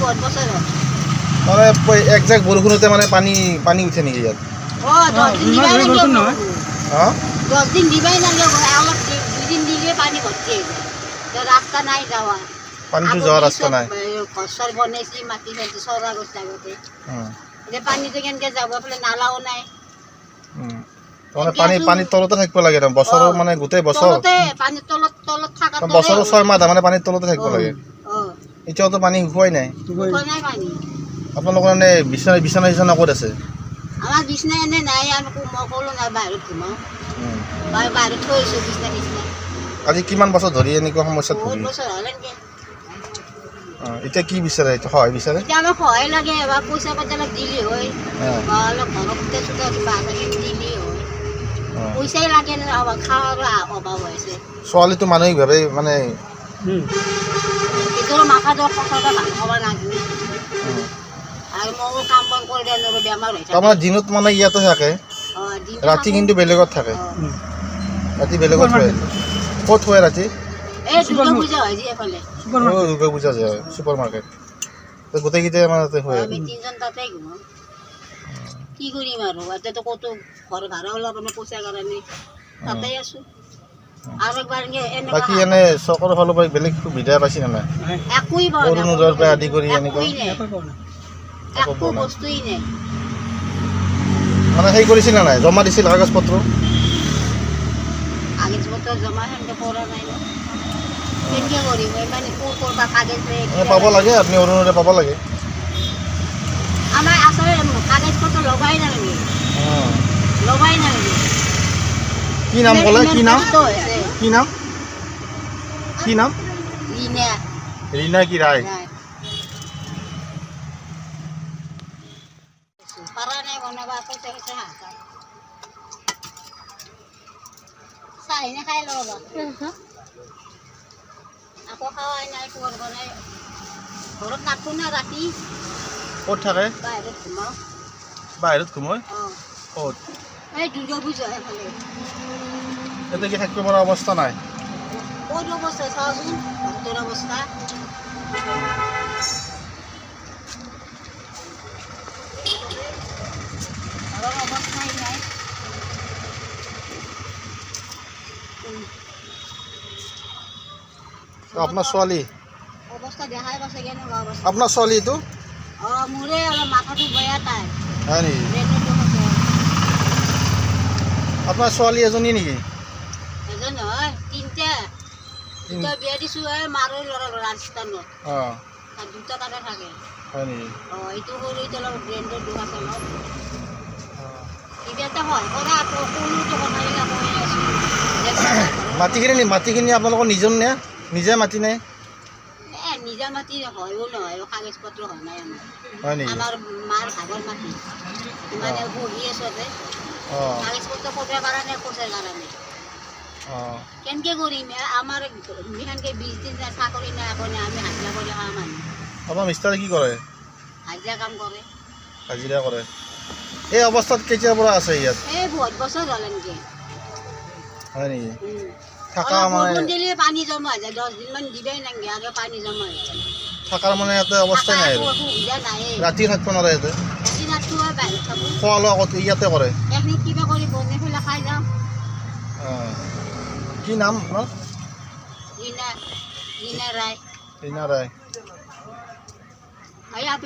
বহুত বছৰ হ'ল। মানে একজাক বৰষুণতে মানে পানী উঠে নেকি ইয়াত? 10 দিন দিবাই নহয়। 10 দিন দিবাই নালাগে, অলপ 2 দিন দিলে পানী ভৰ্তি হৈ যায়। তো ৰাস্তা নাই যাৱা। পানীটো যোৱা ৰাস্তা নাই। ঘৰ বনাইছি, মাটি চাটি চৰা গৈছে আগতে। এতিয়া পানীটো কেনেকৈ যাব, এইফালে নালাও নাই। তাৰমানে পানীৰ তলতে থাকিব লাগে, বছৰৰ মানে গোটেই বছৰ পানীৰ তলত থকা বছৰৰ 6 মাহ মানে পানীৰ তলতে থাকিব লাগে। এতিয়াওতো পানী শুকুৱাই নাই। নাই পানী। আপোনালোকৰ এনে বিচনা ক'ত আছে? আমাৰ বিচনা এনে নাই, আমি ক'লো নাই বাহিৰত ঘুমাওঁ। বাহিৰত থৈ আহিছোঁ বিচনা। আজি কিমান বছৰ ধৰি এনেকুৱা সমস্যাত বহুত ভুগি? বছৰ হ'ল এনেকৈ। এতিয়া কি বিচাৰে? সহায় বিচাৰে? এতিয়া আমাক সহায় লাগে, এবাৰ পইচা পাতি অলপ দিলে হয়, বা অলপ ঘৰৰ চোতা দিলে হয়। পইচাই লাগে ন, খাওয়াৰো অভাৱ হৈছে। ছোৱালীটো মানসিকভাৱে মানে ভিতৰৰ মাথাটো সঁচাকৈ ভাল হ'ব লাগে। আৰু ময়ো কাম বন কৰি দিয়া নোৱাৰোঁ, বেমাৰ হৈ থাকে। তাৰমানে দিনত মানে ইয়াতে থাকে, ৰাতি কিন্তু বেলেগত থাকে। ৰাতি বেলেগত থয়। ক'ত থয় ৰাতি? এই দুৰ্গা পূজা হয় যে এফালে। দুৰ্গা পূজা যে হয়, ছুপাৰ মাৰ্কেট। গোটেইকেইটাই মানে তাতে হয়। আমি 3জন তাতেই ঘুমাওঁ। কি কৰিম আৰু, এতিয়াতো ক'তো ঘৰ ভাড়া ওলাব নাই পইচাৰ কাৰণে, তাতেই আছোঁ। আৰু একবাৰ বাকী এনে চৰকাৰৰ ফালৰ পৰা বেলেগ সুবিধা পাইছে নে নাই? একোৱেই পোৱা নাই। অৰুণোদয়ৰ পৰা আদি কৰি এনেকুৱা একো বস্তুৱেই নাই। মানে হেৰি কৰিছিল নে নাই? জমা দিছিল কাগজ পত্ৰ? কাগজ পত্ৰ জমা সেনেকৈ কৰা নাই ন। কেনেকৈ কৰিম? মানে ক'ৰ পৰা কাগজ পাব লাগে, আপুনি অৰুণোদয় পাব লাগে। আমাৰ আচলতে কাগজ পত্ৰ লগাই নালাগে। লগাই নালাগে। কি নাম ক'লে? কি নাম? কি নাম? কি নাম? ৰীণা। ৰীণা কি ৰায়? পাৰা নাই বনাব, পইচা হাতত। চাহ এনে খাই ল'ব। আকৌ খাৱাই নাই, পোহৰ বনাই ঘৰত নাথোঁ না ৰাতি। ক'ত থাকে? বাহিৰত ঘুমাওঁ। বাহিৰত ঘুমায়? ক'ত? এই দুৰ্গা পূজা এফালে। এতিয়া কি থাকিব পৰা অৱস্থা নাই? ক'ত অৱস্থা চাওঁচোন, ভক্তৰ অৱস্থা। ঘৰৰ অৱস্থাই নাই। আপোনাৰ ছোৱালী? অৱস্থা দেখাই পাইছে কেনেকুৱা অৱস্থা। আপোনাৰ ছোৱালী এইটো? মোৰে অলপ মাথাটো বেয়া তাই। হয় নেকি? আপোনাৰ ছোৱালী এজনী নেকি? এজন নহয়, 3টা। 2টা বিয়া দিছোঁ, মাৰো ল'ৰা ৰাজস্থানত। তাত 2টা তাতে থাকে। হয় নেকি? এইটো সৰু, এইটো অলপ ব্ৰেণ্ডৰ দুখ আছে অলপ। কিবা এটা হয় কৰা, আকৌ কোনোটো কথাবিলাক কৈ আছোঁ। মাটিখিনি আপোনালোকৰ নিজৰ নে? নিজে মাটি নে? নিজা মাটি হয়ও নহয়, কাগজ পত্ৰ হোৱা নাই আমাৰ। হয় নেকি? আমাৰ মাৰ ভাগৰ মাটি মানে বহি আছোঁ, কাগজ পত্ৰ কৰিব পৰা নাই, পইচাৰ কাৰণে। কেনেকৈ কৰিম? আমাৰ সেনেকৈ 20 দিন চাকৰি নাই, আপুনি আমি হাজিৰা কৰি খোৱা মানুহ। আপোনাৰ মিষ্টাৰে কি কৰে? হাজিৰা কাম কৰে। হাজিৰা কৰে। এই অৱস্থাত কেতিয়াৰ পৰা আছে ইয়াত? এই বহুত বছৰ হ'ল এনেকৈ। হয় নেকি? বৰষুণ দিলে পানী জমা হৈ যায়, 10 দিনমান দিবই নালাগে, আগে পানী জমা হৈ যায়। থকাৰ মানে ইয়াতে অৱস্থাই নাই। সুবিধা নাই। ৰাতি থাকিব নোৱাৰে ইয়াতে? ৰাতি নাথোঁ, বাহিৰত থাকোঁ। খোৱা লোৱা ক'ত ইয়াতে কৰে? এইখিনিত কিবা কৰি বনাই পেলাই খাই যাওঁ। কি নাম আপোনাৰ? ৰীণা ৰায়। ৰীণা ৰায়।